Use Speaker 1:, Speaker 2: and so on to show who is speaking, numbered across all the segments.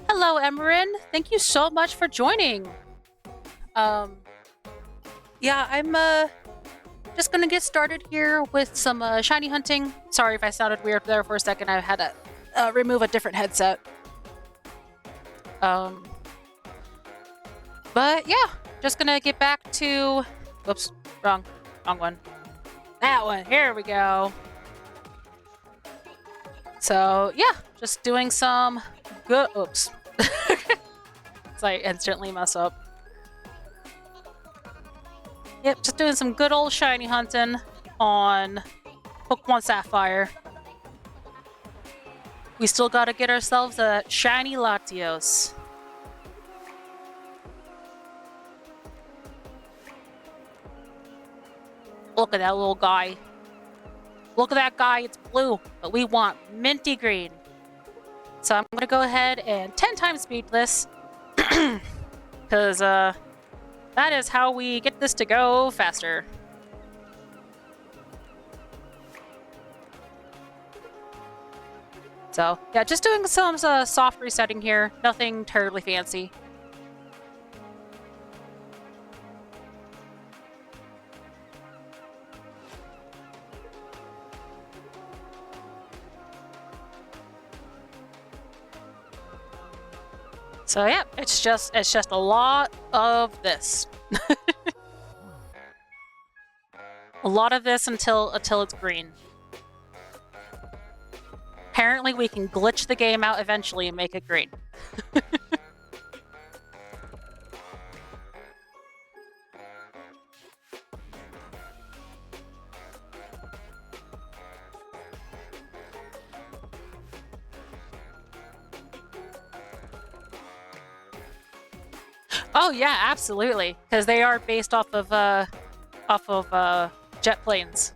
Speaker 1: Hello, Emerin. Thank you so much for joining. Um, yeah, I'm just gonna get started here with some shiny hunting. Sorry if I sounded weird there for a second. I had to remove a different headset. But yeah, just gonna get back to. Whoops, wrong one. That one. Here we go. So yeah, just doing some good. Oops. So I instantly mess up. Yep, just doing some good old shiny hunting on Pokemon Sapphire. We still gotta get ourselves a shiny Latios. Look at that little guy. Look at that guy, it's blue, but we want minty green. So I'm gonna go ahead and 10 times speed this. Because, that is how we get this to go faster. So, yeah, just doing some soft resetting here. Nothing terribly fancy. So yeah, it's just a lot of this. A lot of this until it's green. Apparently we can glitch the game out eventually and make it green. Oh yeah, absolutely, because they are based off of jet planes.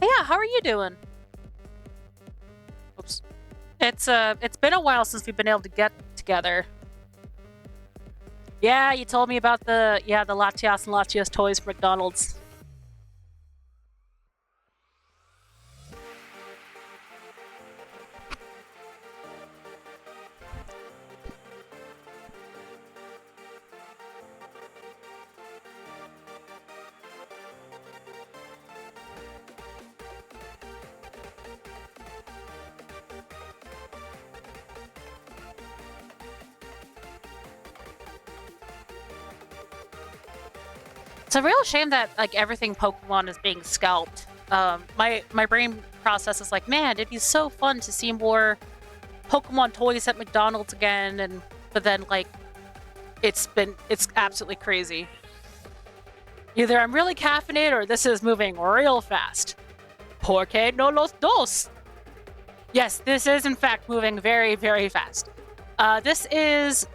Speaker 1: But yeah, how are you doing? Oops. It's been a while since we've been able to get together. Yeah, you told me about the Latios and Latios toys from McDonald's. It's a real shame that like everything Pokemon is being scalped. My brain process is like, man, it'd be so fun to see more Pokemon toys at McDonald's again, but then like it's absolutely crazy. Either I'm really caffeinated or this is moving real fast. Porque no los dos. Yes, this is in fact moving very, very fast. This is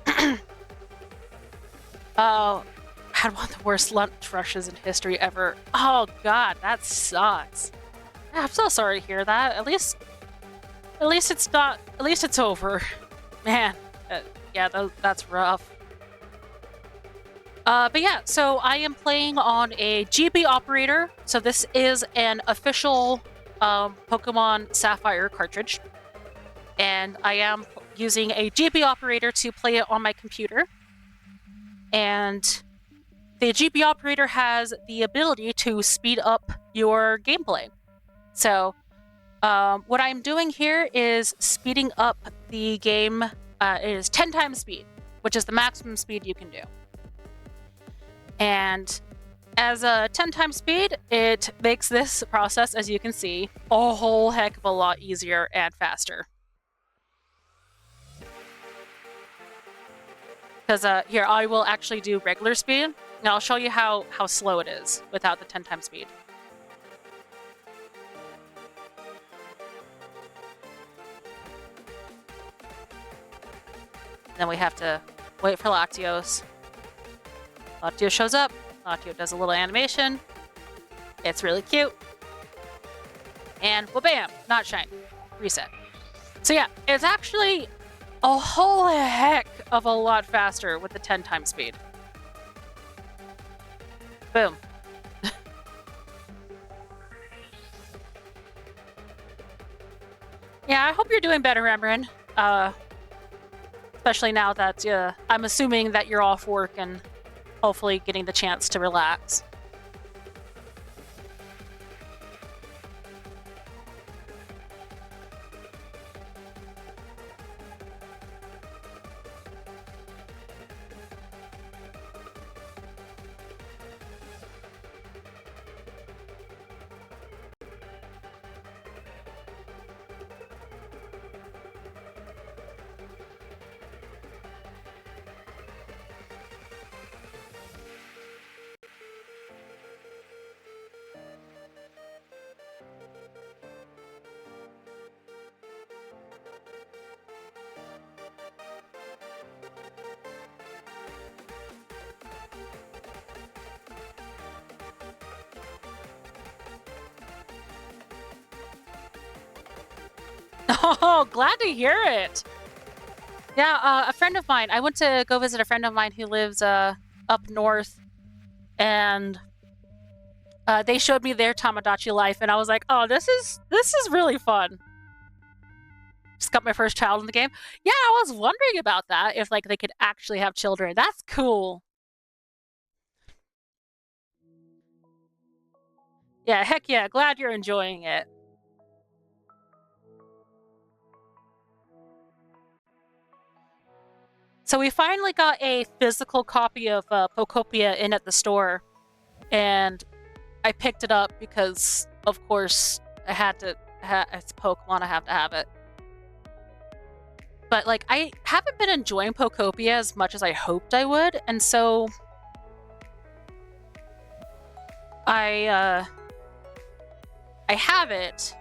Speaker 1: had one of the worst lunch rushes in history ever. Oh god, that sucks. I'm so sorry to hear that. At least it's not. At least it's over. Man, yeah, that's rough. But yeah, so I am playing on a GB operator. So this is an official Pokemon Sapphire cartridge, and I am using a GB operator to play it on my computer. And the GB operator has the ability to speed up your gameplay. So what I'm doing here is speeding up the game. It is 10 times speed, which is the maximum speed you can do. And as a 10 times speed, it makes this process, as you can see, a whole heck of a lot easier and faster. Because here, I will actually do regular speed, and I'll show you how slow it is without the 10 times speed. Then we have to wait for Latios. Latios shows up. Latios does a little animation. It's really cute. And well, bam, not shine. Reset. So yeah, it's actually a whole heck of a lot faster with the 10 times speed. Boom. Yeah, I hope you're doing better, Emran. Especially now that I'm assuming that you're off work and hopefully getting the chance to relax. Oh, glad to hear it. Yeah, a friend of mine. I went to go visit a friend of mine who lives up north, and they showed me their Tamagotchi life, and I was like, "Oh, this is really fun." Just got my first child in the game. Yeah, I was wondering about that. If like they could actually have children, that's cool. Yeah, heck yeah. Glad you're enjoying it. So we finally got a physical copy of Pokopia in at the store, and I picked it up because, of course, I had to. It's Pokemon. I have to have it. But like, I haven't been enjoying Pokopia as much as I hoped I would, and so I have it,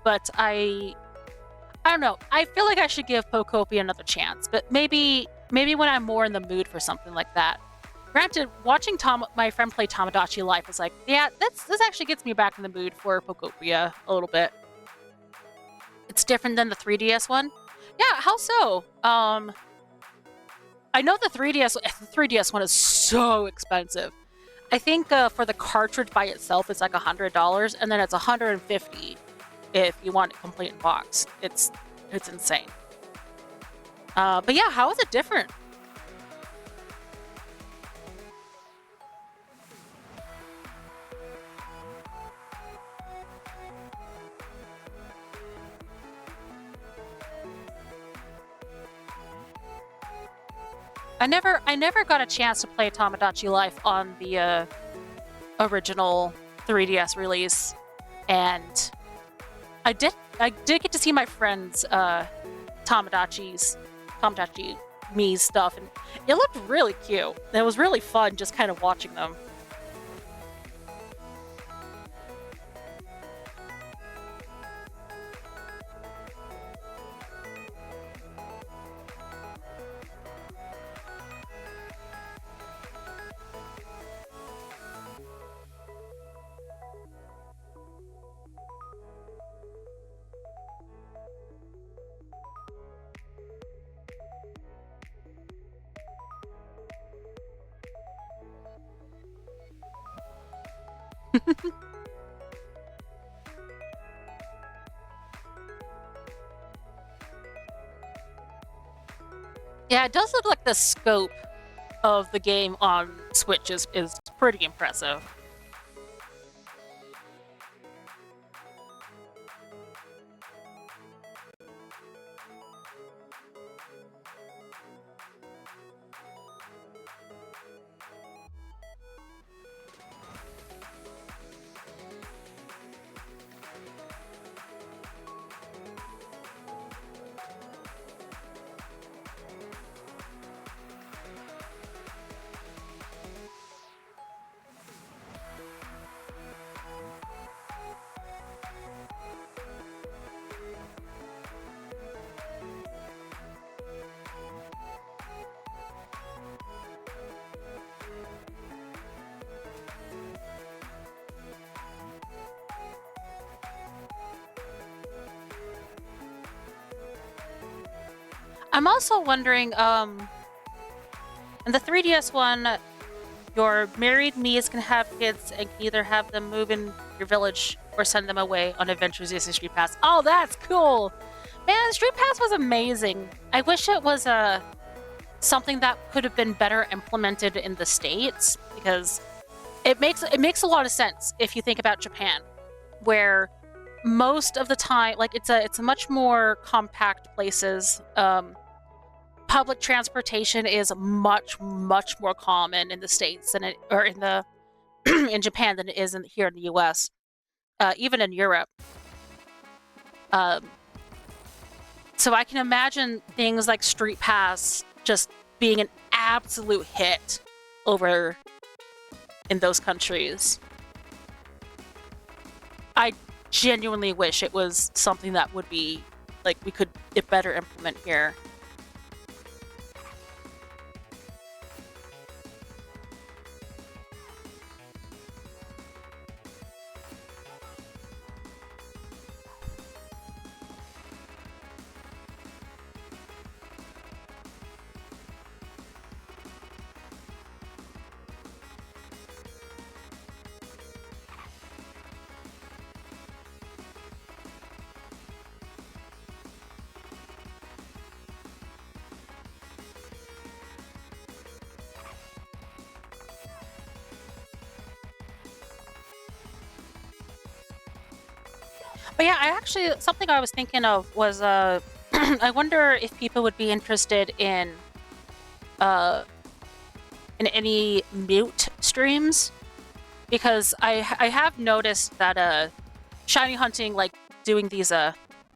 Speaker 1: but I don't know. I feel like I should give Pokopia another chance, but maybe when I'm more in the mood for something like that. Granted, watching my friend play Tamagotchi Life is like, yeah, this actually gets me back in the mood for Pokopia a little bit. It's different than the 3DS one. Yeah, how so? I know the 3DS one is so expensive. I think for the cartridge by itself, it's like $100, and then it's $150 if you want it complete in box. It's insane. But yeah, how is it different? I never got a chance to play Tamagotchi Life on the original 3DS release, and I did get to see my friends' Tamagotchi me stuff, and it looked really cute. It was really fun just kind of watching them. Yeah, it does look like the scope of the game on Switch is pretty impressive. I'm also wondering, in the 3DS one, your married Mias can have kids and can either have them move in your village or send them away on adventures using Street Pass. Oh, that's cool! Man, Street Pass was amazing. I wish it was something that could have been better implemented in the States, because it makes a lot of sense if you think about Japan, where most of the time, like, it's a much more compact places. Public transportation is much more common in the States than in the in Japan than it is here in the US, even in Europe. So I can imagine things like Street Pass just being an absolute hit over in those countries. I genuinely wish it was something that would be like we could better implement here. But yeah, I actually something I was thinking of was I wonder if people would be interested uh in any mute streams, because I have noticed that shiny hunting, like doing these I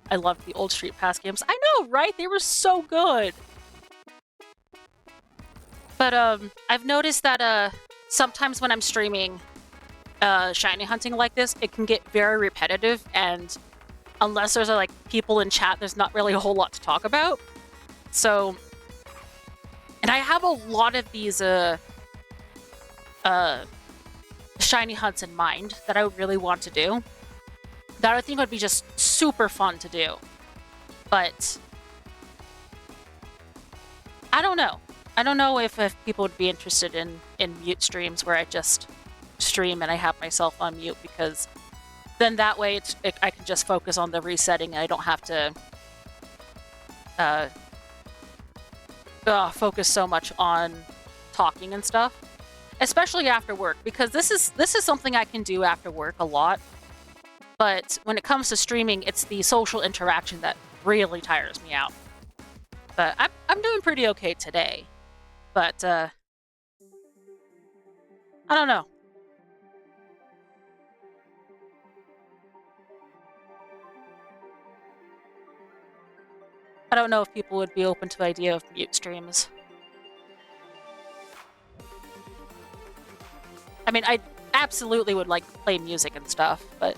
Speaker 1: love the old Street Pass games. I know, right? They were so good. But I've noticed that sometimes when I'm streaming shiny hunting like this, it can get very repetitive, and unless there's like people in chat, there's not really a whole lot to talk about. So, and I have a lot of these shiny hunts in mind that I really want to do, that I think would be just super fun to do. But I don't know. I don't know if people would be interested in mute streams where I just stream and I have myself on mute, because then that way I can just focus on the resetting and I don't have to focus so much on talking and stuff, especially after work, because this is something I can do after work a lot. But when it comes to streaming, it's the social interaction that really tires me out. But I'm doing pretty okay today. But I don't know. I don't know if people would be open to the idea of mute streams. I mean, I absolutely would like to play music and stuff, but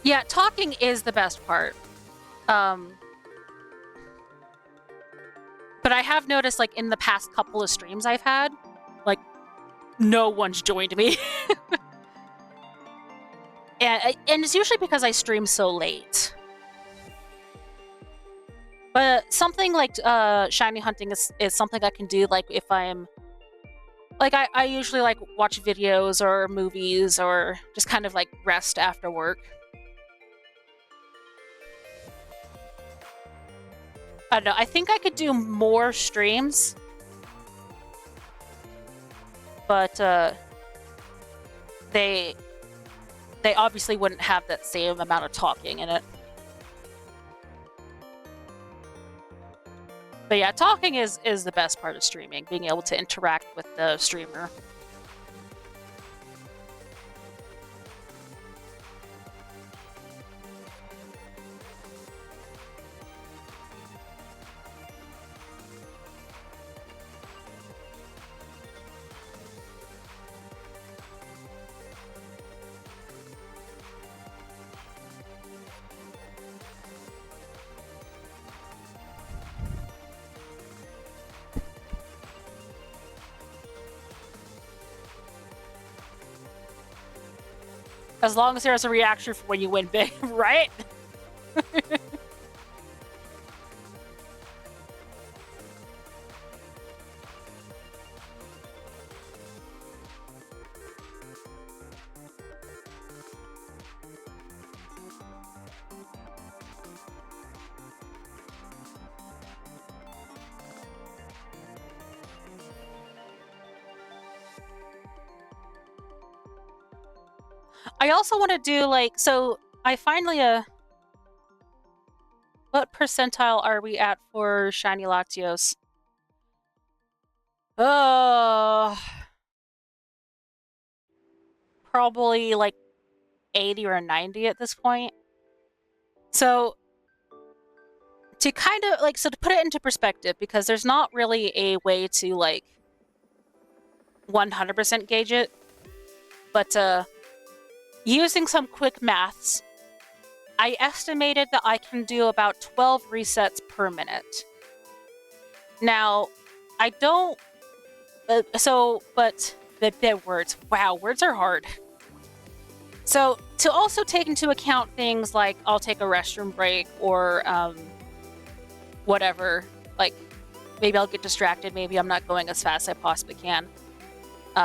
Speaker 1: yeah, talking is the best part. But But I have noticed, like, in the past couple of streams I've had, like, no one's joined me. And it's usually because I stream so late. But something like shiny hunting is something I can do, like, if I'm... Like, I usually, like, watch videos or movies or just kind of, like, rest after work. I don't know. I think I could do more streams. But, they obviously wouldn't have that same amount of talking in it. But yeah, talking is the best part of streaming, being able to interact with the streamer. As long as there's a reaction for when you win big, right? I also want to do, like, so I finally, what percentile are we at for shiny Latios? Probably like 80 or 90 at this point. So to kind of, like, so to put it into perspective, because there's not really a way to, like, 100% gauge it, but using some quick maths, I estimated that I can do about 12 resets per minute. Now, I don't... but the words. Wow, words are hard. So, to also take into account things like I'll take a restroom break or whatever, like maybe I'll get distracted, maybe I'm not going as fast as I possibly can.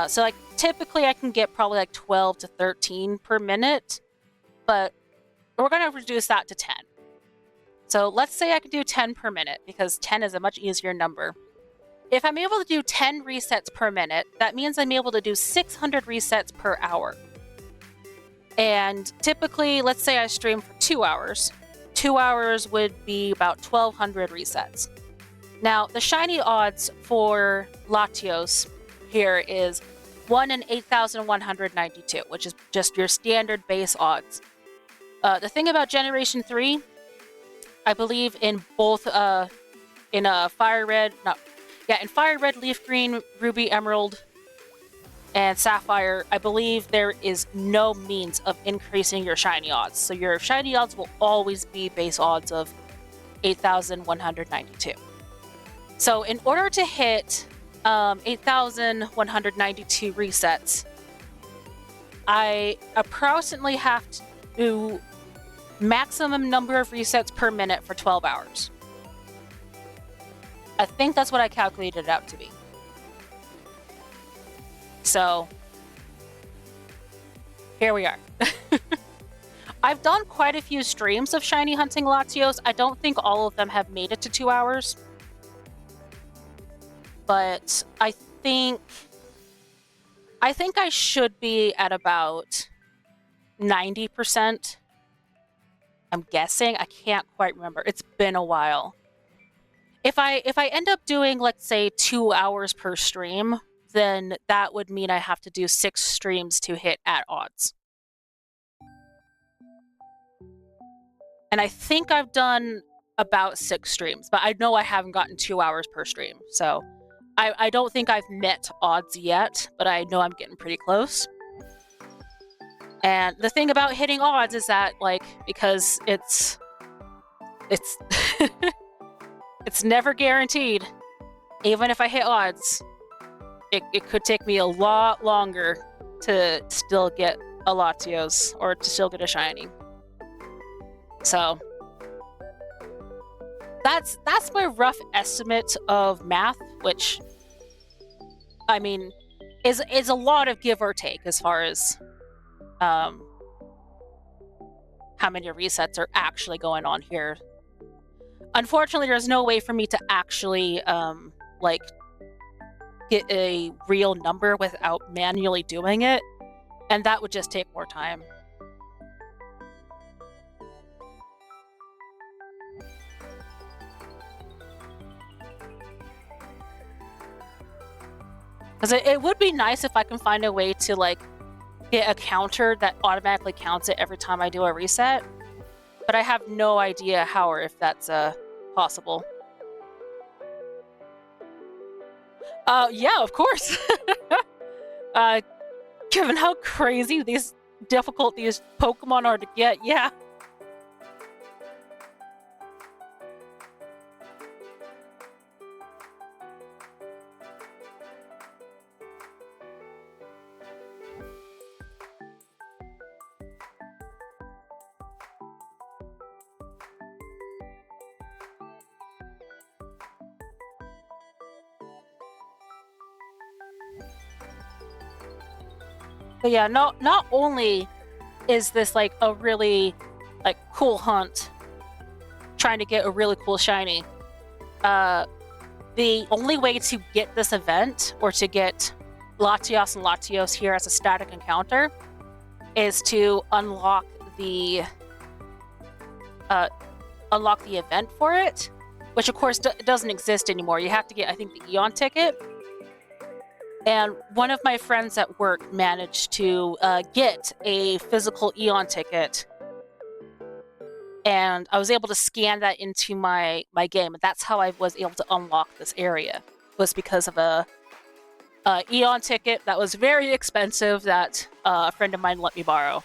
Speaker 1: So, like, typically I can get probably like 12 to 13 per minute, but we're going to reduce that to 10. So let's say I can do 10 per minute, because 10 is a much easier number. If I'm able to do 10 resets per minute, that means I'm able to do 600 resets per hour. And typically, let's say I stream for 2 hours. 2 hours would be about 1,200 resets. Now, the shiny odds for Latios here is 1 in 8,192, which is just your standard base odds. The thing about Generation 3, I believe in both, in Fire Red, in Fire Red, Leaf Green, Ruby, Emerald, and Sapphire, I believe there is no means of increasing your shiny odds. So your shiny odds will always be base odds of 8,192. So in order to hit 8,192 resets, I approximately have to do maximum number of resets per minute for 12 hours. I think that's what I calculated it out to be. So, here we are. I've done quite a few streams of shiny hunting Latios. I don't think all of them have made it to 2 hours. But I think I should be at about 90%. I'm guessing. I can't quite remember. It's been a while. If I end up doing, let's say, 2 hours per stream, then that would mean I have to do 6 streams to hit at odds. And I think I've done about 6 streams, but I know I haven't gotten 2 hours per stream. So I don't think I've met odds yet, but I know I'm getting pretty close. And the thing about hitting odds is that, like, because it's it's never guaranteed. even if I hit odds, it could take me a lot longer to still get a Latios or to still get a shiny. So that's my rough estimate of math, which I mean is a lot of give or take as far as how many resets are actually going on here. Unfortunately, there's no way for me to actually like get a real number without manually doing it, and that would just take more time. Because it would be nice if I can find a way to like get a counter that automatically counts it every time I do a reset, but I have no idea how or if that's possible. Yeah, of course. Given how crazy these difficult these Pokemon are to get, yeah. But yeah, not only is this like a really like cool hunt trying to get a really cool shiny, the only way to get this event or to get Latios and Latios here as a static encounter is to unlock the event for it, which of course doesn't exist anymore. You have to get, I think, the Eon ticket. And one of my friends at work managed to get a physical Eon ticket, and I was able to scan that into my game, and that's how I was able to unlock this area. It was because of a Eon ticket that was very expensive that a friend of mine let me borrow.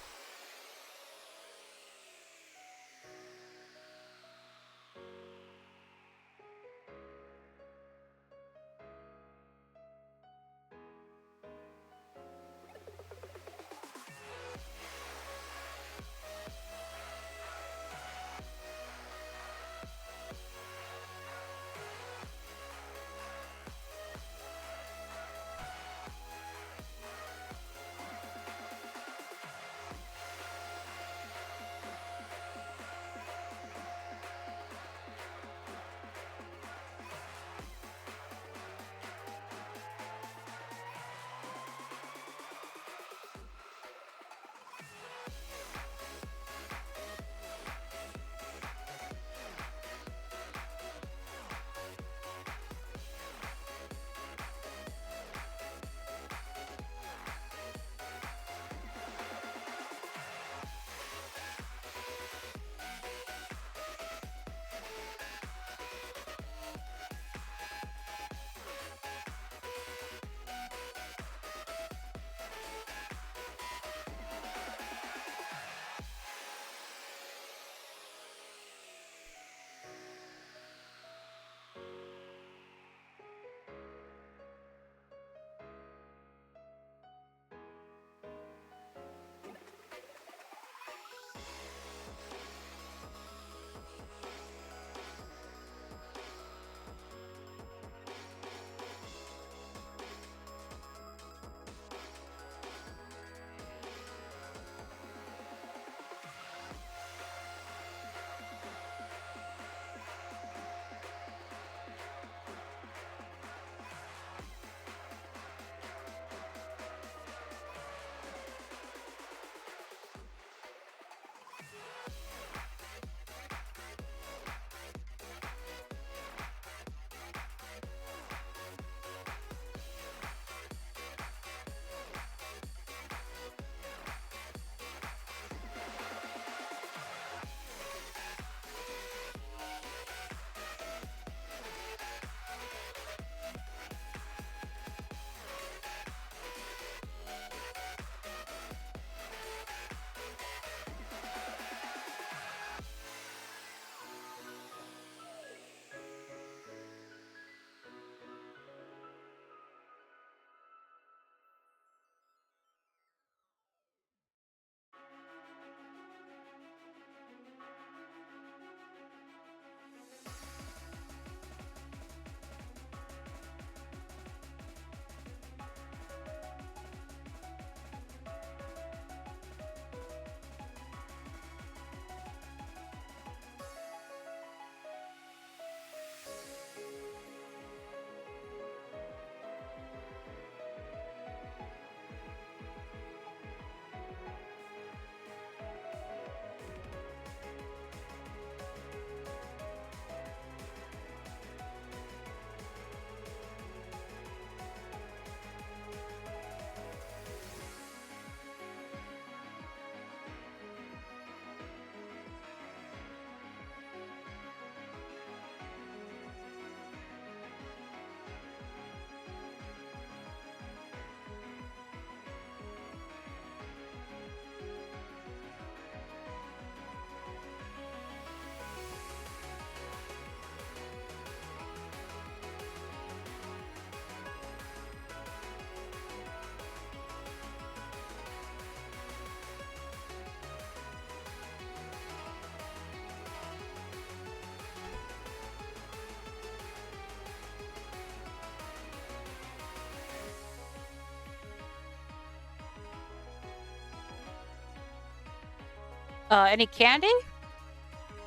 Speaker 1: Any candy?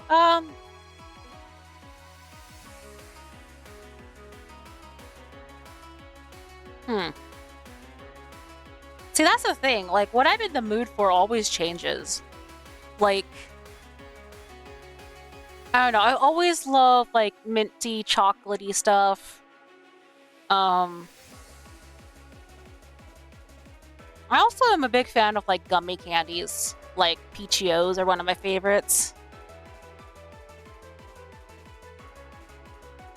Speaker 1: Um, hmm. See, that's the thing. Like, what I'm in the mood for always changes. Like, I don't know. I always love like minty, chocolatey stuff. Um, I also am a big fan of like gummy candies. Like Peachios are one of my favorites.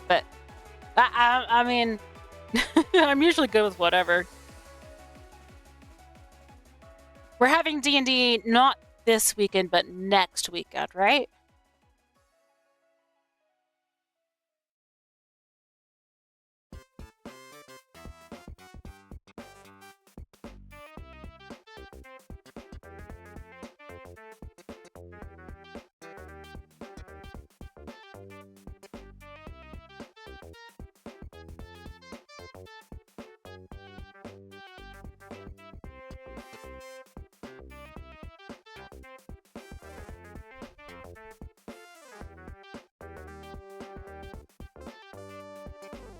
Speaker 1: But I mean, I'm usually good with whatever. We're having D&D not this weekend, but next weekend, right?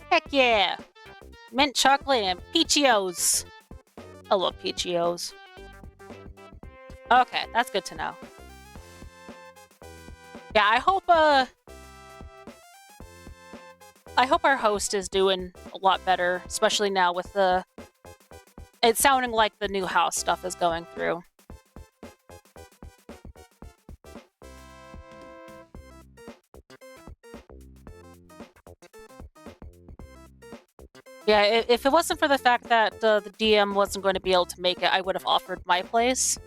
Speaker 1: Heck yeah! Mint chocolate and Peachios. I love Peachios. Okay, that's good to know. Yeah, I hope our host is doing a lot better, especially now with the it's sounding like the new house stuff is going through. Yeah, if it wasn't for the fact that the DM wasn't going to be able to make it, I would have offered my place.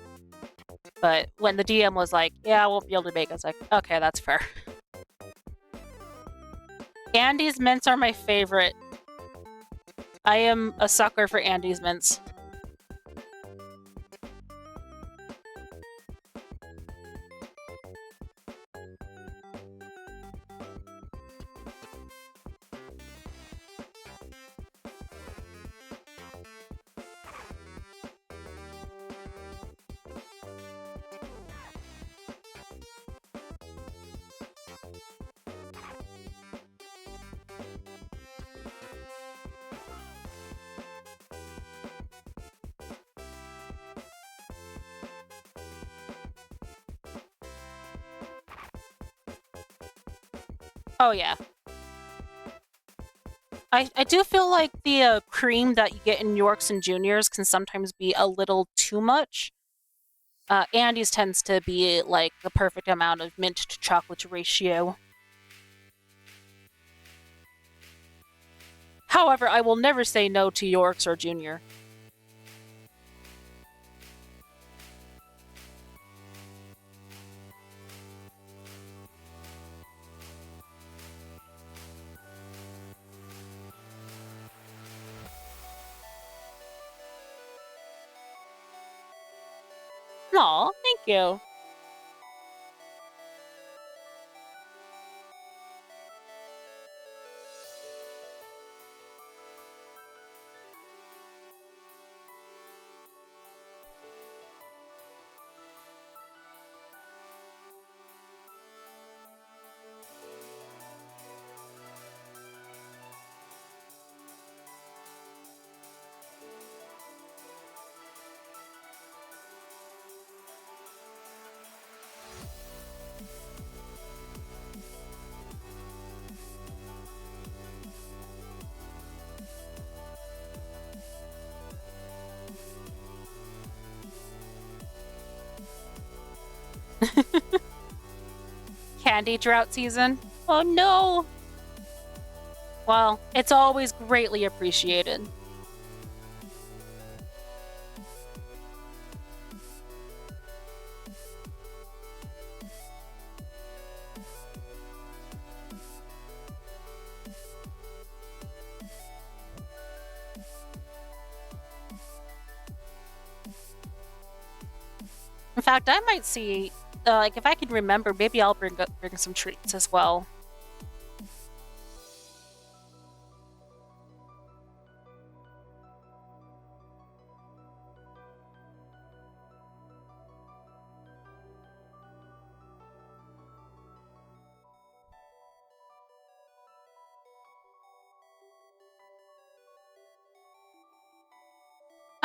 Speaker 1: But when the DM was like, yeah, I won't be able to make it, I was like, okay, that's fair. Andy's mints are my favorite. I am a sucker for Andy's mints. Oh yeah. I do feel like the cream that you get in Yorks and Juniors can sometimes be a little too much. Andy's tends to be like the perfect amount of mint to chocolate ratio. However, I will never say no to Yorks or Junior. Aw, thank you. Candy drought season? Oh no! Well, it's always greatly appreciated. In fact, I might see, like, if I can remember, maybe I'll bring some treats as well.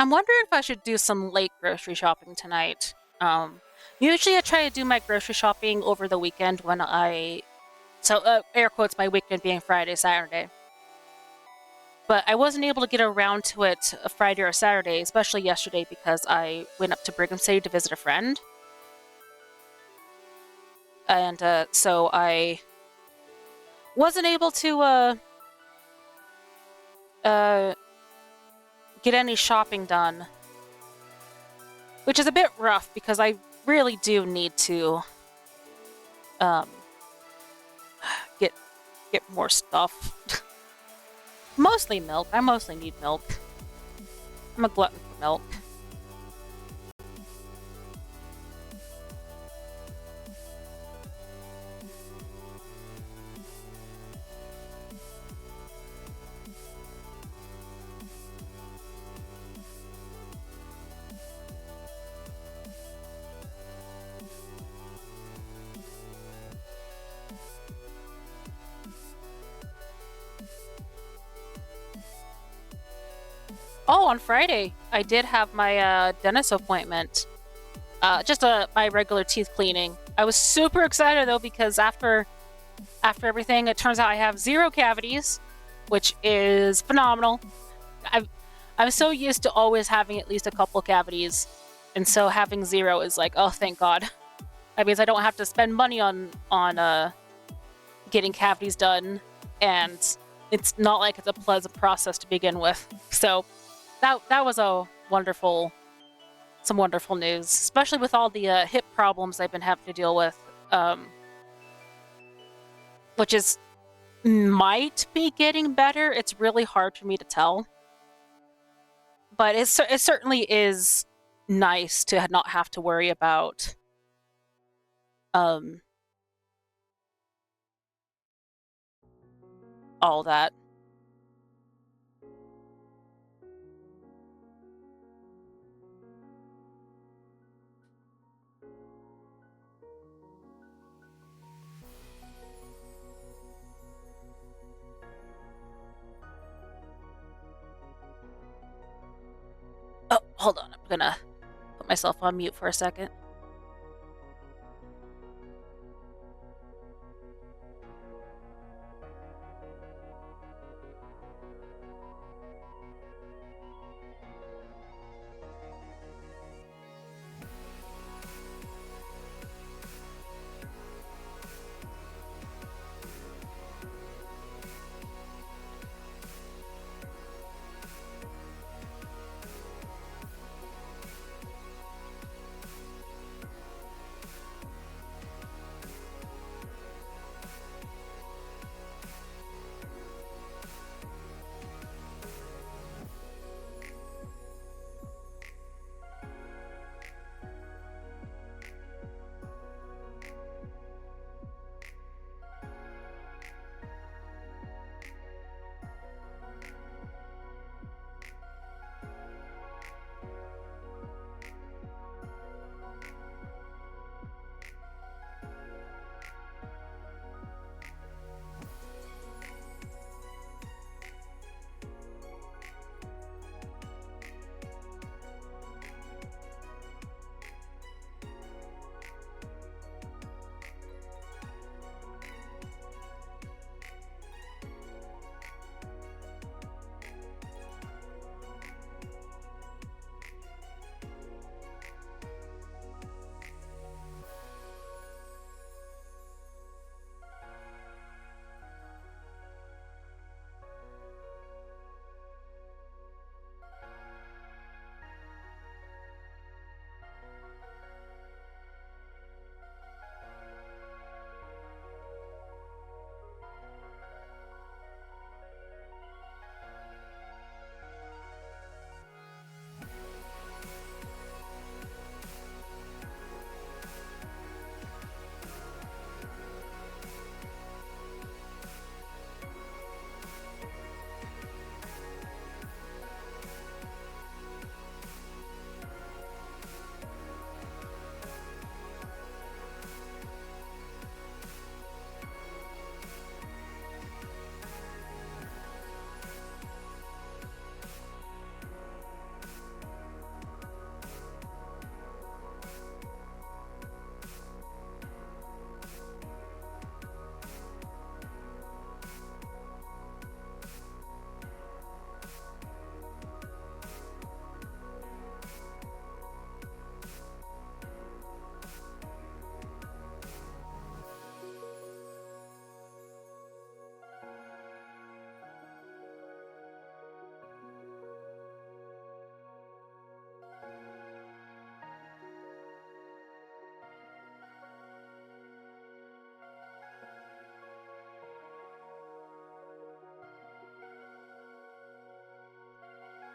Speaker 1: I'm wondering if I should do some late grocery shopping tonight. Usually I try to do my grocery shopping over the weekend when air quotes, my weekend being Friday, Saturday. But I wasn't able to get around to it a Friday or Saturday, especially yesterday because I went up to Brigham City to visit a friend. And so I wasn't able to get any shopping done, which is a bit rough because I really do need to get more stuff. Mostly milk. I mostly need milk. I'm a glutton for milk. Oh, on Friday, I did have my dentist appointment. Just my regular teeth cleaning. I was super excited though because after everything, it turns out I have 0 cavities, which is phenomenal. I'm so used to always having at least a couple cavities, and so having 0 is like, oh, thank God. That means I don't have to spend money on getting cavities done, and it's not like it's a pleasant process to begin with. So that was some wonderful news, especially with all the hip problems I've been having to deal with, which might be getting better. It's really hard for me to tell, but it certainly is nice to not have to worry about all that. Oh, hold on. I'm gonna put myself on mute for a second.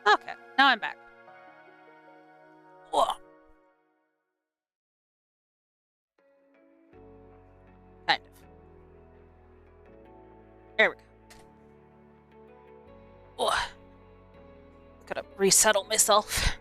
Speaker 1: Okay, now I'm back. Whoa. Kind of. There we go. Whoa. Gotta resettle myself.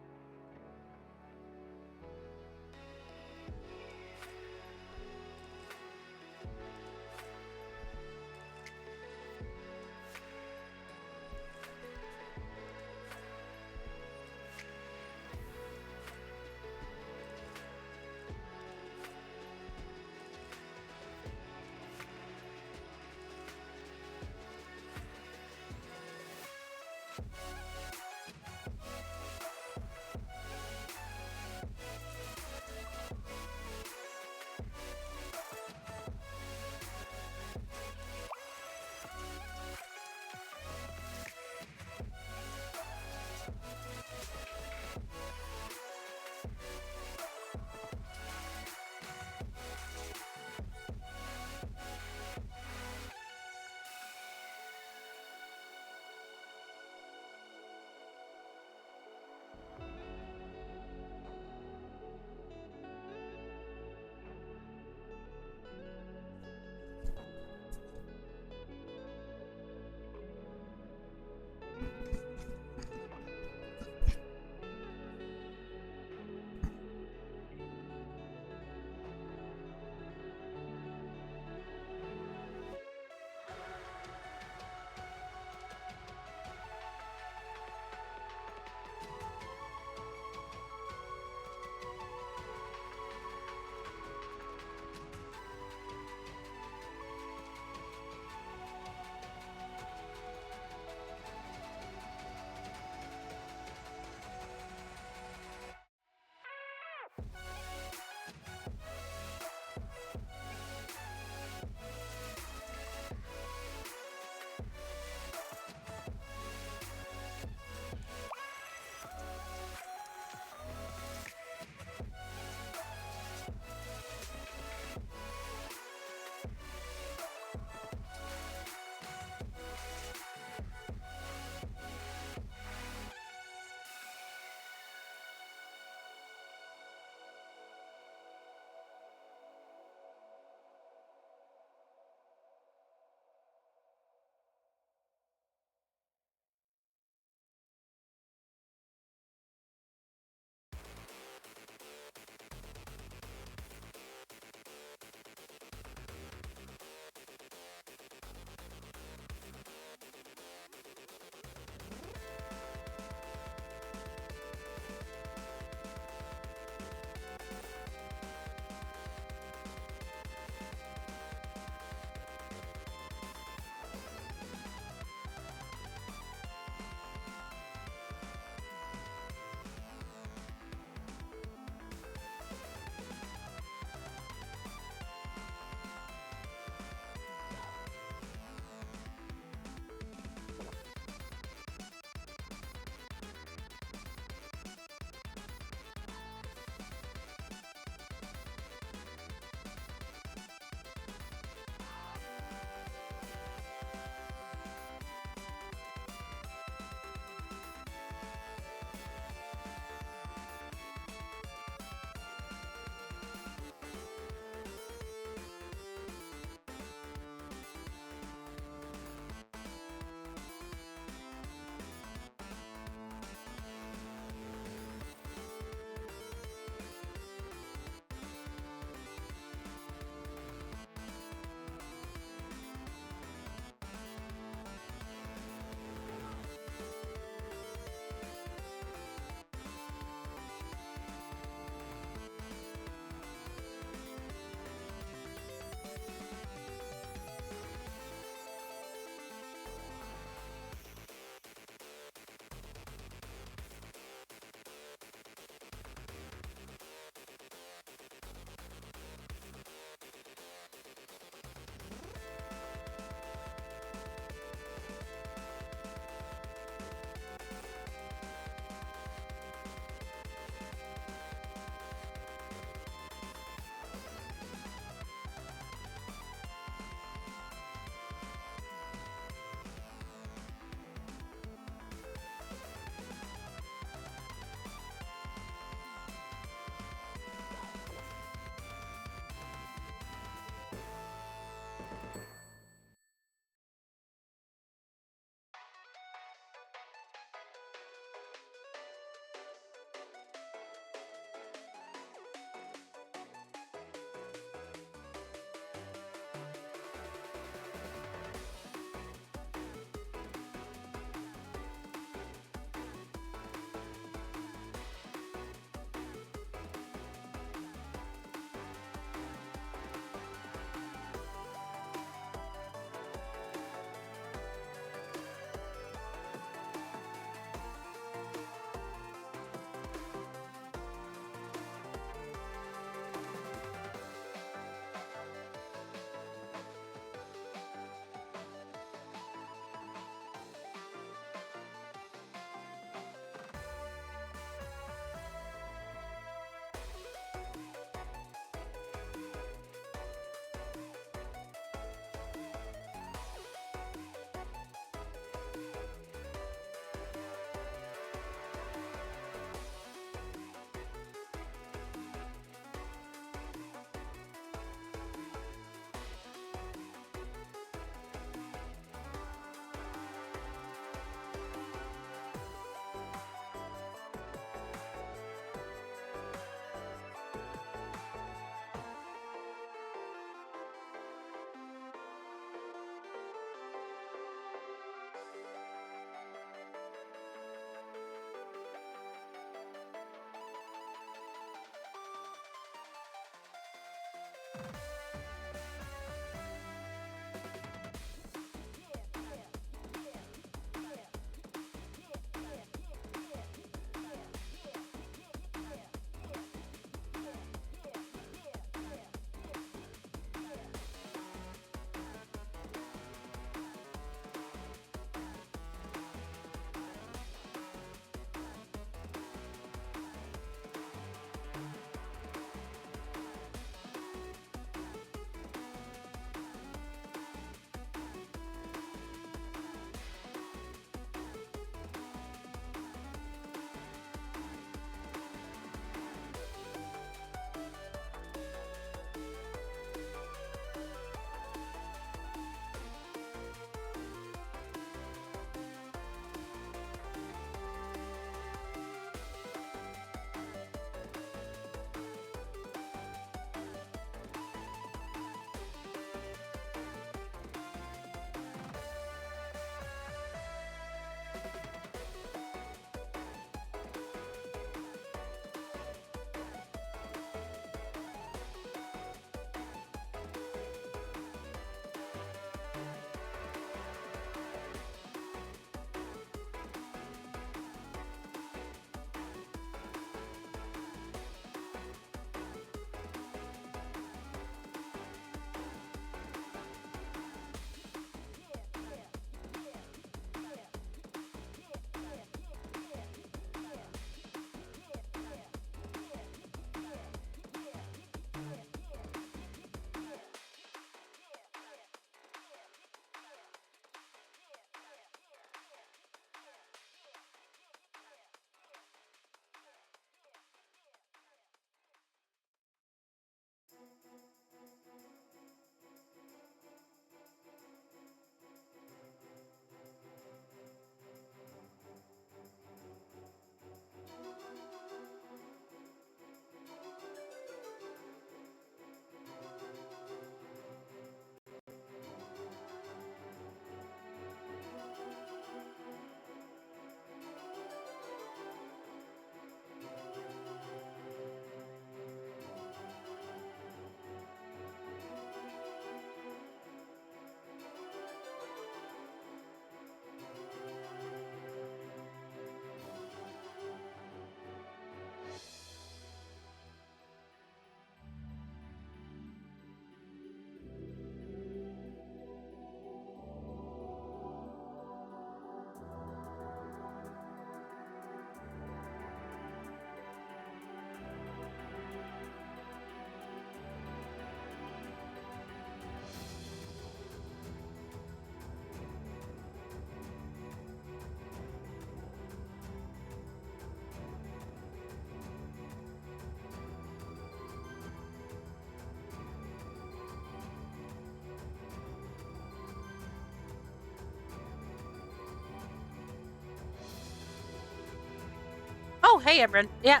Speaker 1: hey, Emran. Yeah,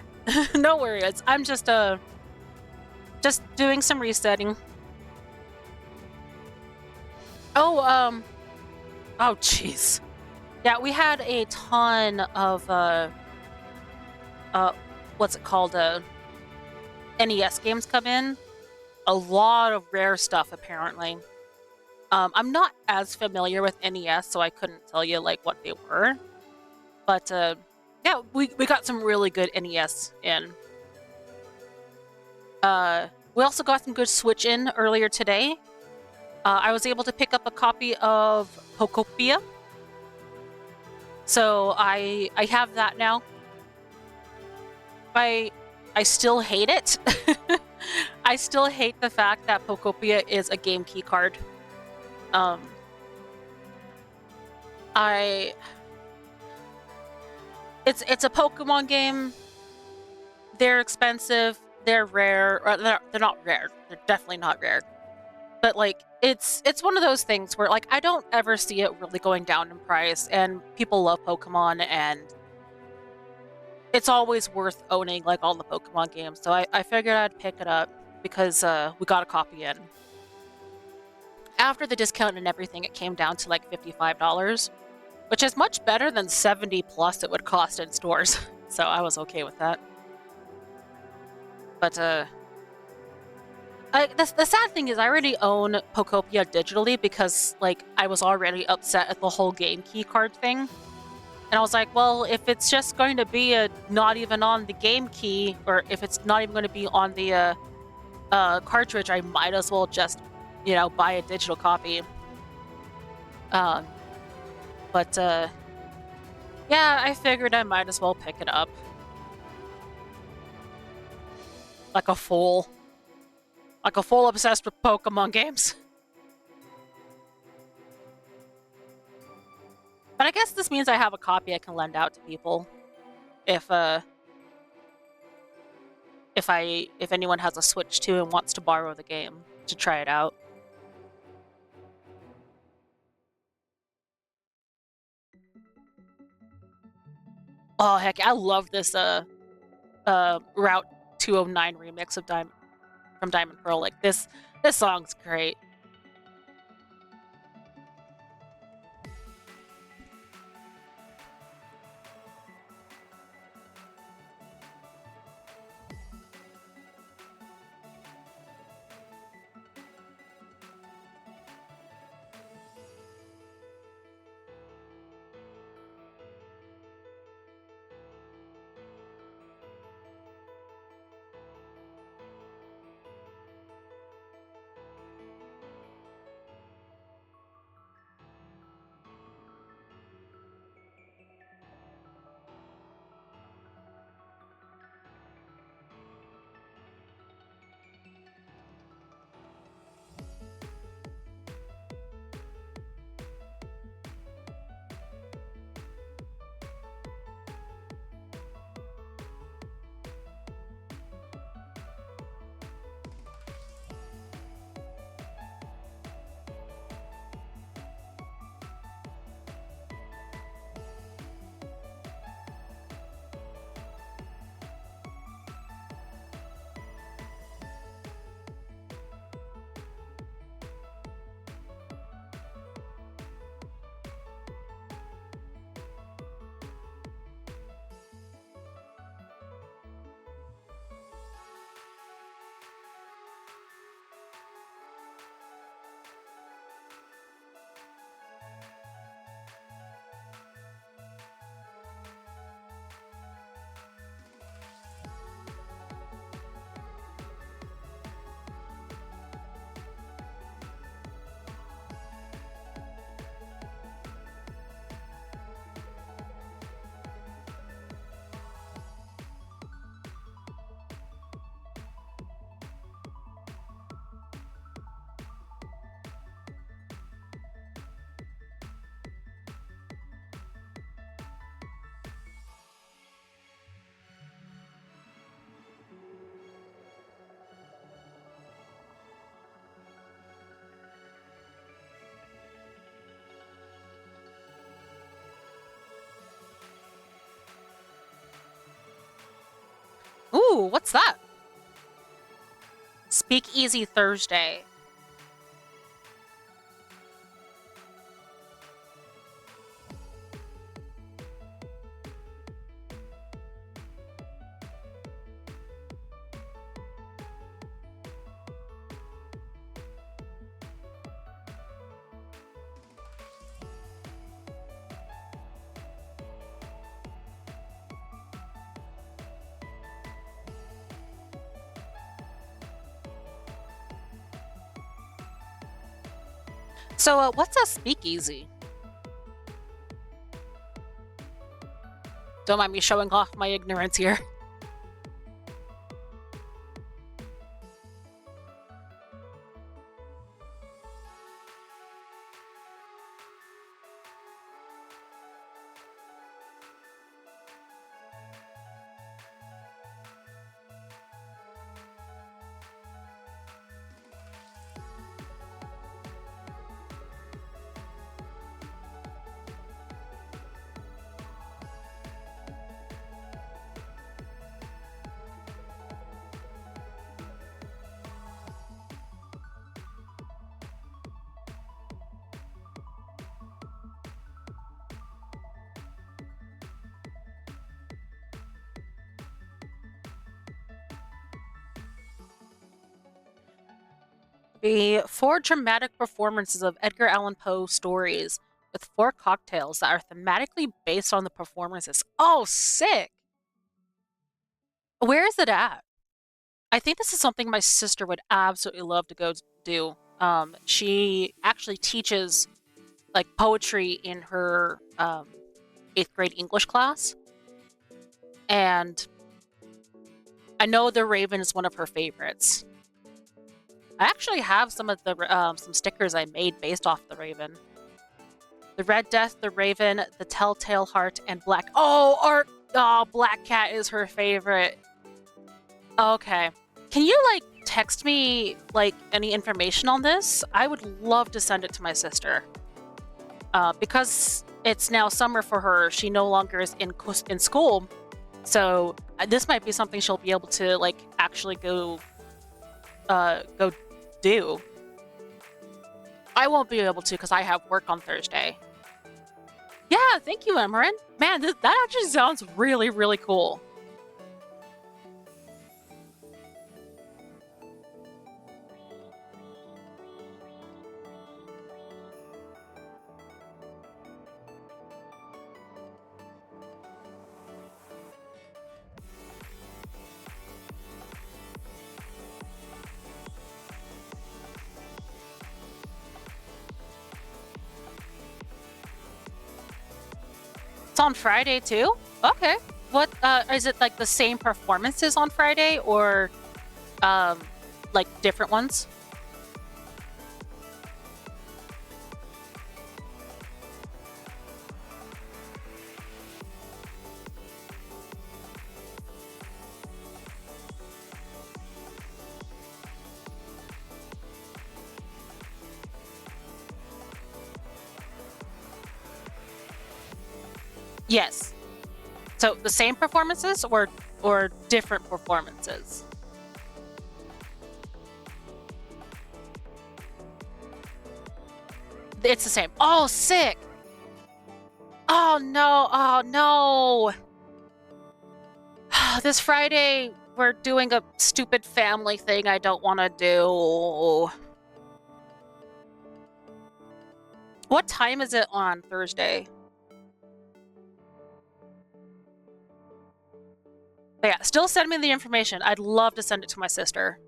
Speaker 1: no worries. I'm just doing some resetting. Oh, oh, jeez. Yeah, we had a ton of what's it called? NES games come in. A lot of rare stuff, apparently. I'm not as familiar with NES, so I couldn't tell you like what they were. But yeah, we got some really good NES in. We also got some good Switch in earlier today. I was able to pick up a copy of Pokopia, so I have that now. I still hate it. I still hate the fact that Pokopia is a game key card. Um, I it's a Pokemon game. They're expensive. They're rare. Or they're not rare. They're definitely not rare. But like it's one of those things where like I don't ever see it really going down in price, and people love Pokemon, and it's always worth owning like all the Pokemon games. So I figured I'd pick it up because we got a copy in. After the discount and everything, it came down to like $55, which is much better than 70 plus it would cost in stores. So I was okay with that. But the sad thing is I already own Pokopia digitally because like I was already upset at the whole game key card thing. And I was like, well, if it's just going to be not even on the game key, or if it's not even going to be on the cartridge, I might as well just, buy a digital copy. But yeah, I figured I might as well pick it up. Like a fool. Like a fool obsessed with Pokemon games. But I guess this means I have a copy I can lend out to people. If anyone has a Switch 2 and wants to borrow the game to try it out. Oh heck, I love this Route 209 remix of from Diamond Pearl. Like this song's great. Ooh, what's that? Speakeasy Thursday. So, what's a speakeasy? Don't mind me showing off my ignorance here. The 4 dramatic performances of Edgar Allan Poe stories with 4 cocktails that are thematically based on the performances. Oh, sick! Where is it at? I think this is something my sister would absolutely love to go do. She actually teaches like poetry in her 8th grade English class, and I know The Raven is one of her favorites. I actually have some of the some stickers I made based off The Raven. The Red Death, The Raven, The Telltale Heart, and Black. Oh, Art. Oh, Black Cat is her favorite. Okay. Can you like text me like any information on this? I would love to send it to my sister. Because it's now summer for her, she no longer is in school, so this might be something she'll be able to like actually go do. I won't be able to because I have work on Thursday. Yeah, thank you, Emerin. Man, that actually sounds really, really cool. It's on Friday too? Okay. What is it like the same performances on Friday or like different ones? Yes. So the same performances or different performances? It's the same. Oh, sick. Oh no. Oh no. This Friday we're doing a stupid family thing I don't want to do. What time is it on Thursday? But yeah, still send me the information. I'd love to send it to my sister.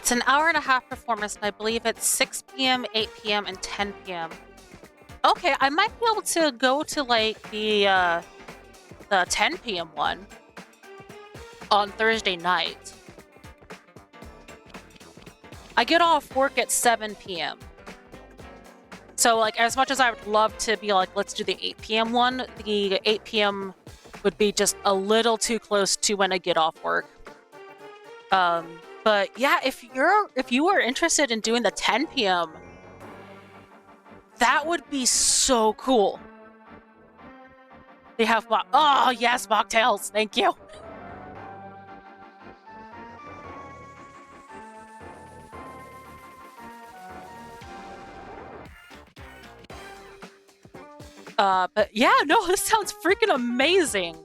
Speaker 1: It's an hour and a half performance, and I believe it's 6 p.m., 8 p.m., and 10 p.m. Okay, I might be able to go to like the 10 p.m. one on Thursday night. I get off work at 7 p.m. So like as much as I would love to be like, let's do the 8 p.m. one, the 8 p.m. would be just a little too close to when I get off work. But yeah, if you are interested in doing the 10 p.m., that would be so cool. They have oh yes, mocktails. Thank you. But yeah, no, this sounds freaking amazing.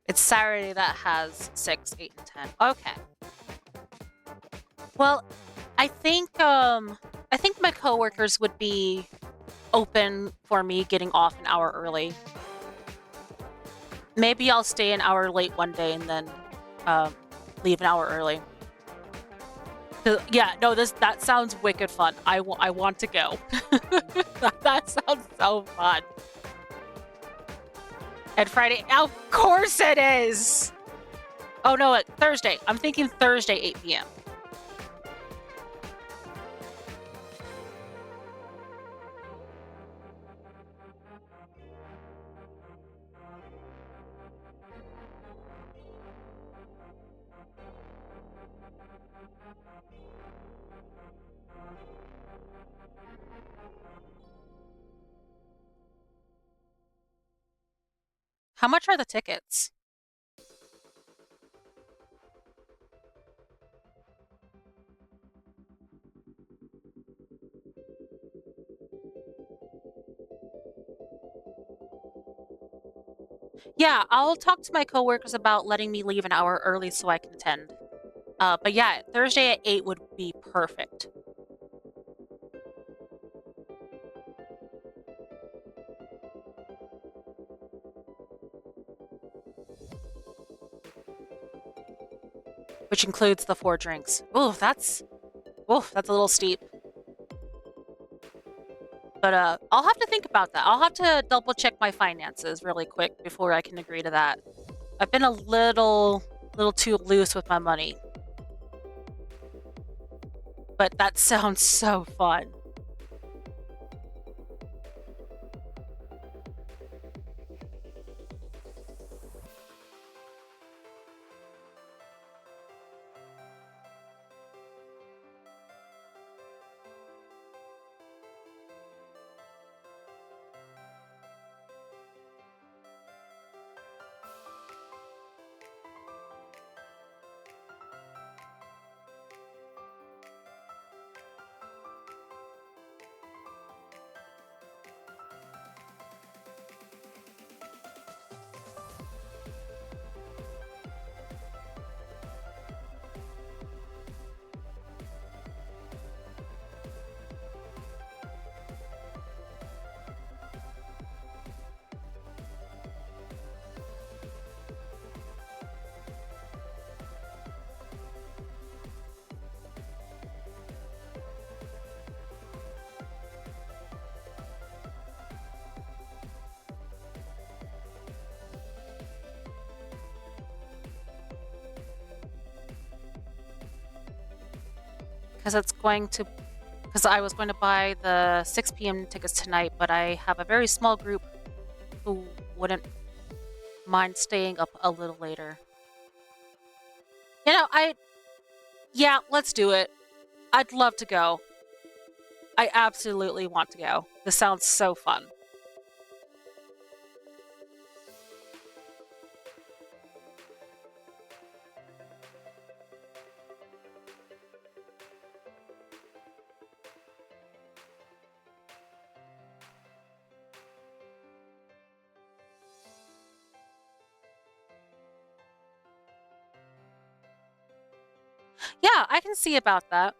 Speaker 1: It's Saturday that has 6, 8, and 10. Okay. Well, I think my coworkers would be open for me getting off an hour early. Maybe I'll stay an hour late one day and then leave an hour early. Yeah, no, that sounds wicked fun. I want to go. That sounds so fun. And Friday, of course it is! Oh no, Thursday. I'm thinking Thursday, 8 p.m. How much are the tickets? Yeah, I'll talk to my coworkers about letting me leave an hour early so I can attend. But yeah, Thursday at 8 would be perfect. Which includes the 4 drinks. Ooh, that's a little steep. But I'll have to think about that. I'll have to double check my finances really quick before I can agree to that. I've been a little too loose with my money. But that sounds so fun. because I was going to buy the 6 p.m. tickets tonight, but I have a very small group who wouldn't mind staying up a little later. Yeah, let's do it. I'd love to go. I absolutely want to go. This sounds so fun. Yeah, I can see about that.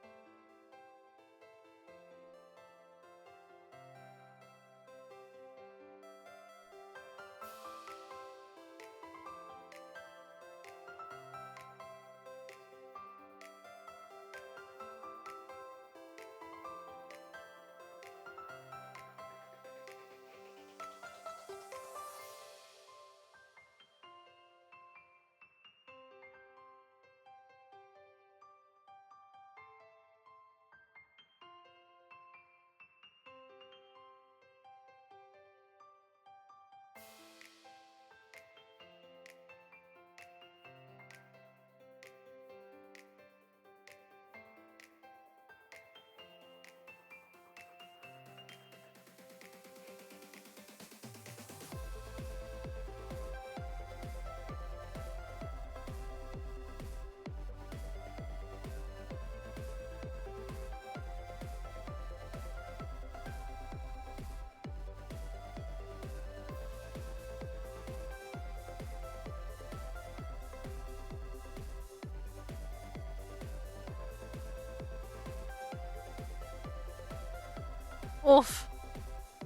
Speaker 1: Oof.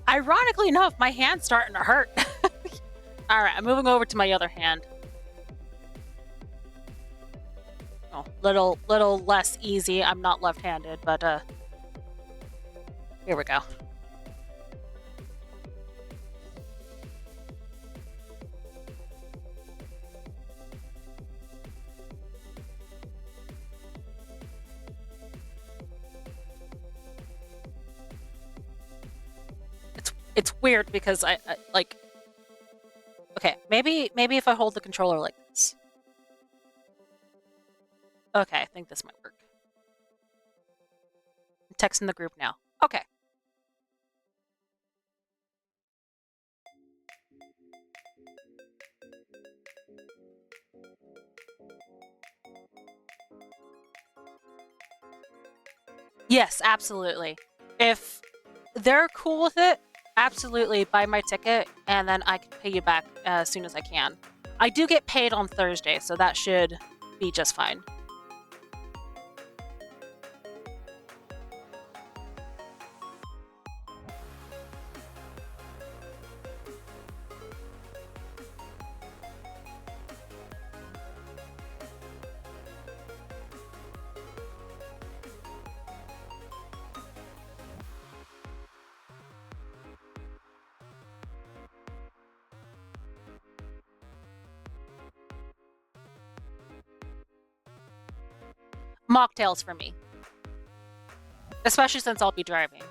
Speaker 1: Ironically enough, my hand's starting to hurt. Alright, I'm moving over to my other hand. Oh, little less easy. I'm not left-handed, but here we go. It's weird because I like. Okay, maybe if I hold the controller like this. Okay, I think this might work. I'm texting the group now. Okay. Yes, absolutely. If they're cool with it, absolutely buy my ticket and then I can pay you back as soon as I can. I do get paid on Thursday, so that should be just fine. Mocktails for me, especially since I'll be driving.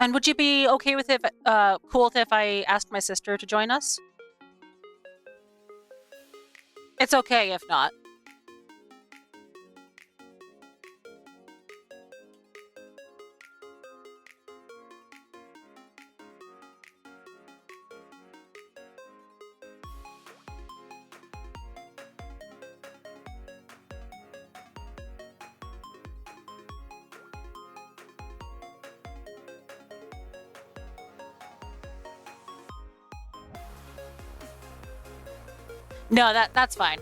Speaker 1: And would you be okay with it, cool if I asked my sister to join us? It's okay if not. No, that's fine.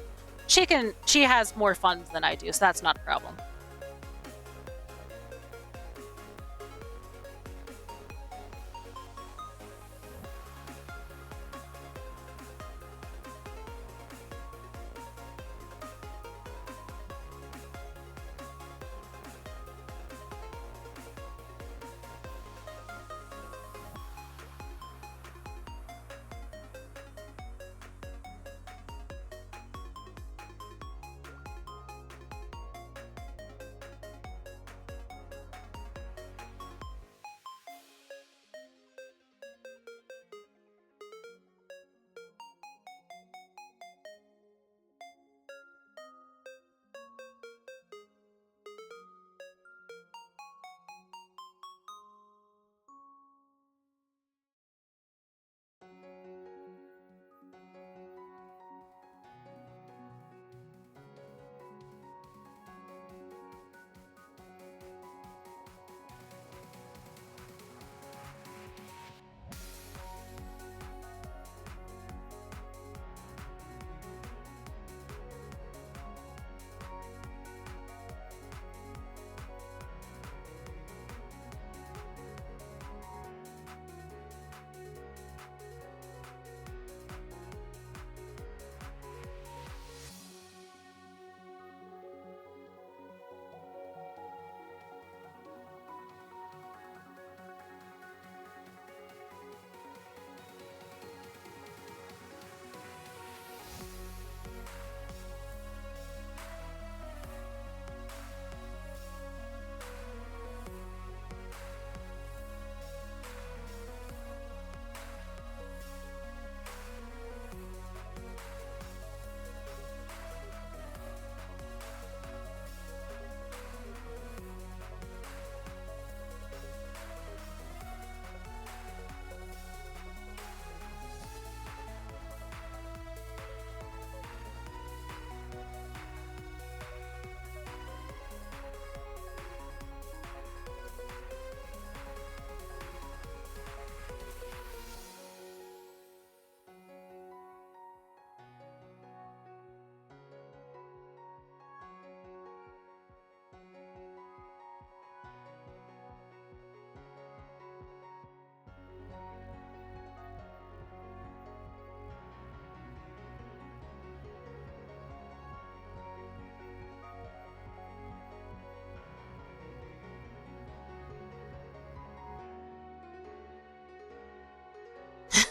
Speaker 1: She has more funds than I do, so that's not a problem.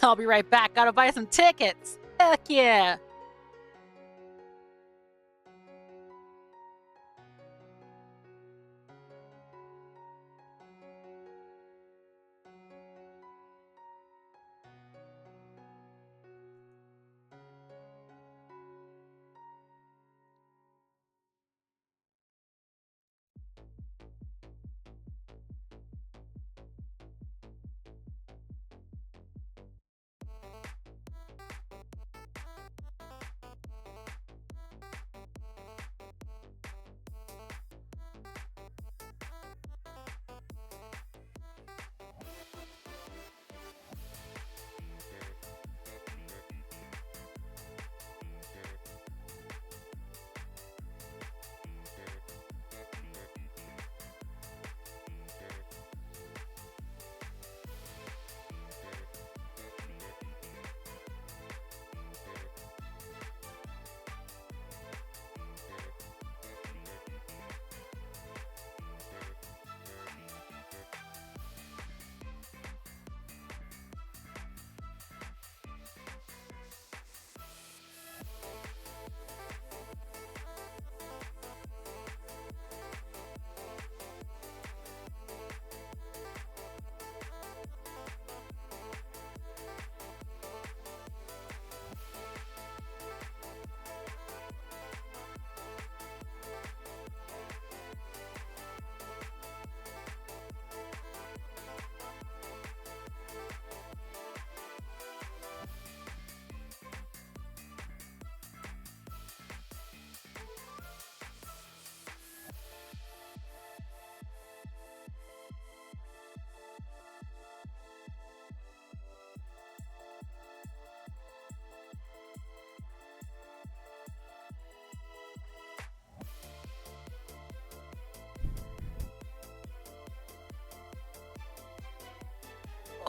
Speaker 1: I'll be right back. Gotta buy some tickets. Heck yeah.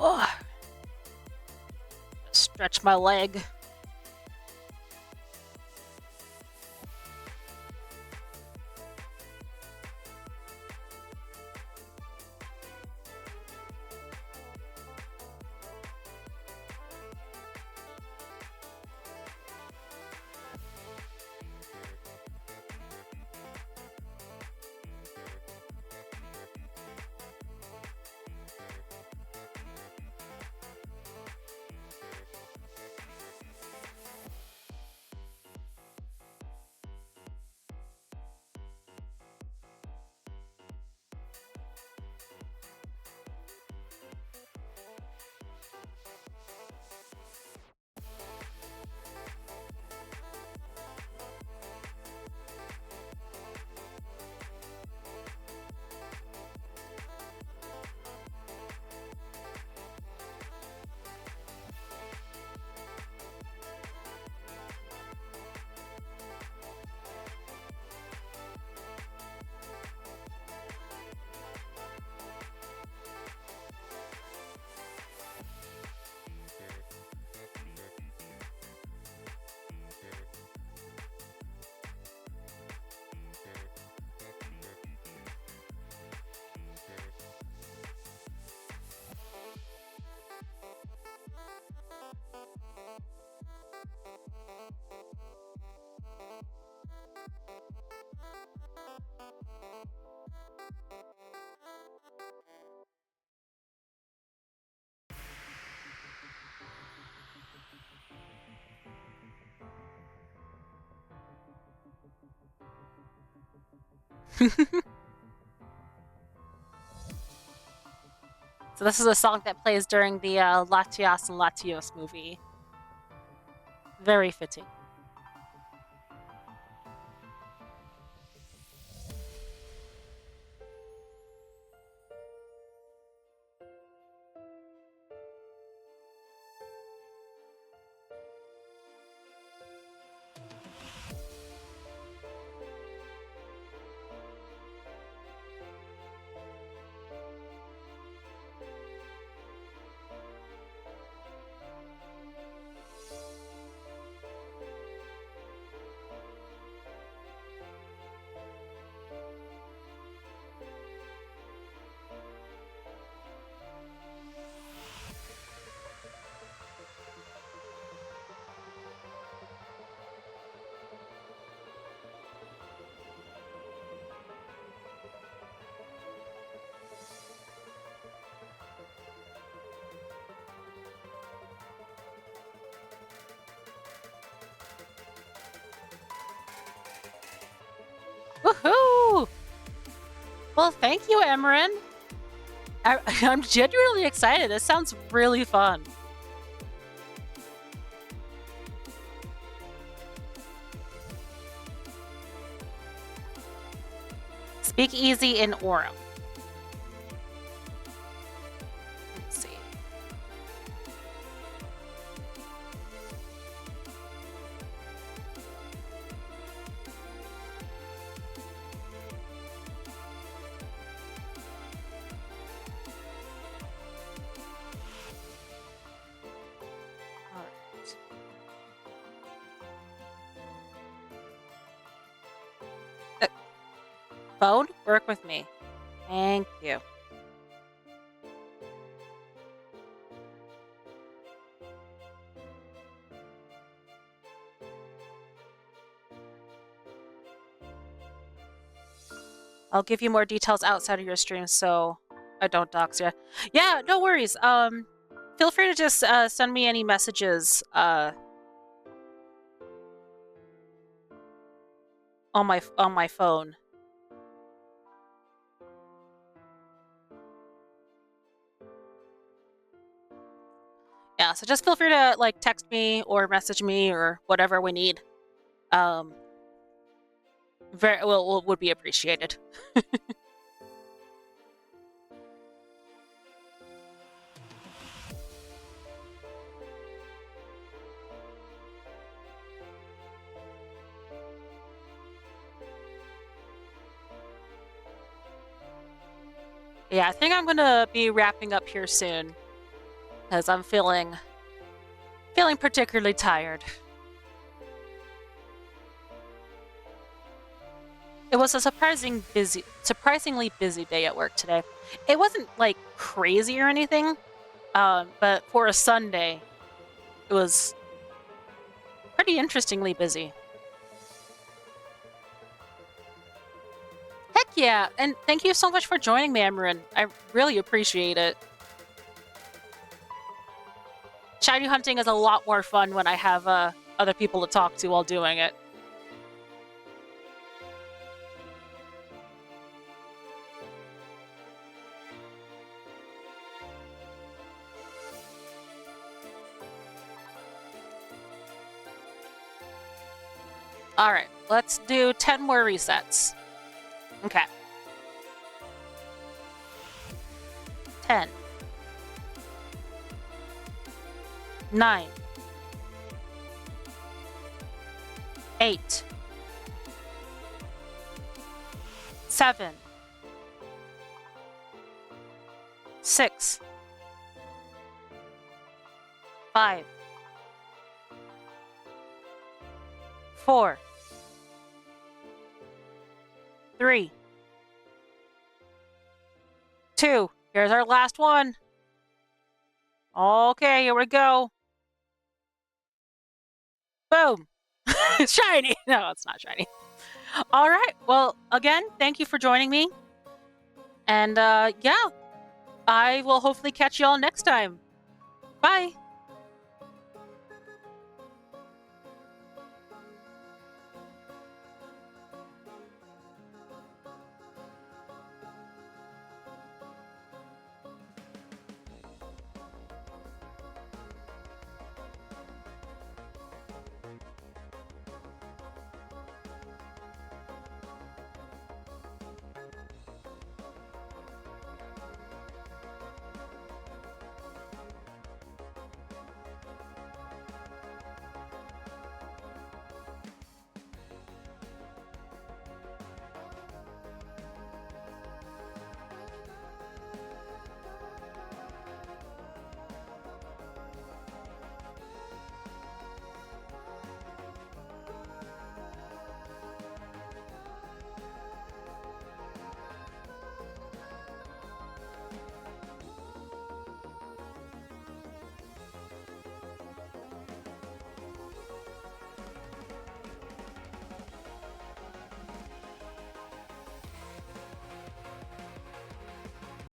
Speaker 1: Oh, stretch my leg. So this is a song that plays during the Latios and Latios movie. Very fitting. Woohoo! Well, thank you, Emran. I'm genuinely excited. This sounds really fun. Speak easy in Orem. Let's see. All right. Phone, work with me. Thank you. I'll give you more details outside of your stream so I don't dox you. Yeah, no worries. Feel free to just send me any messages on my phone. Yeah, so just feel free to like text me or message me or whatever we need. Very well would be appreciated. Yeah, I think I'm gonna be wrapping up here soon. because I'm feeling particularly tired. It was a surprisingly busy day at work today. It wasn't like crazy or anything, but for a Sunday, it was pretty interestingly busy. Heck yeah, and thank you so much for joining me, Amarin. I really appreciate it. Shiny hunting is a lot more fun when I have other people to talk to while doing it. Alright, let's do 10 more resets. Okay. 10. 9. 8. 7. 6. 5. 4. 3. 2. Here's our last one. Okay, here we go. Boom. It's shiny. No, it's not shiny. All right. Well, again, thank you for joining me. And yeah, I will hopefully catch you all next time. Bye.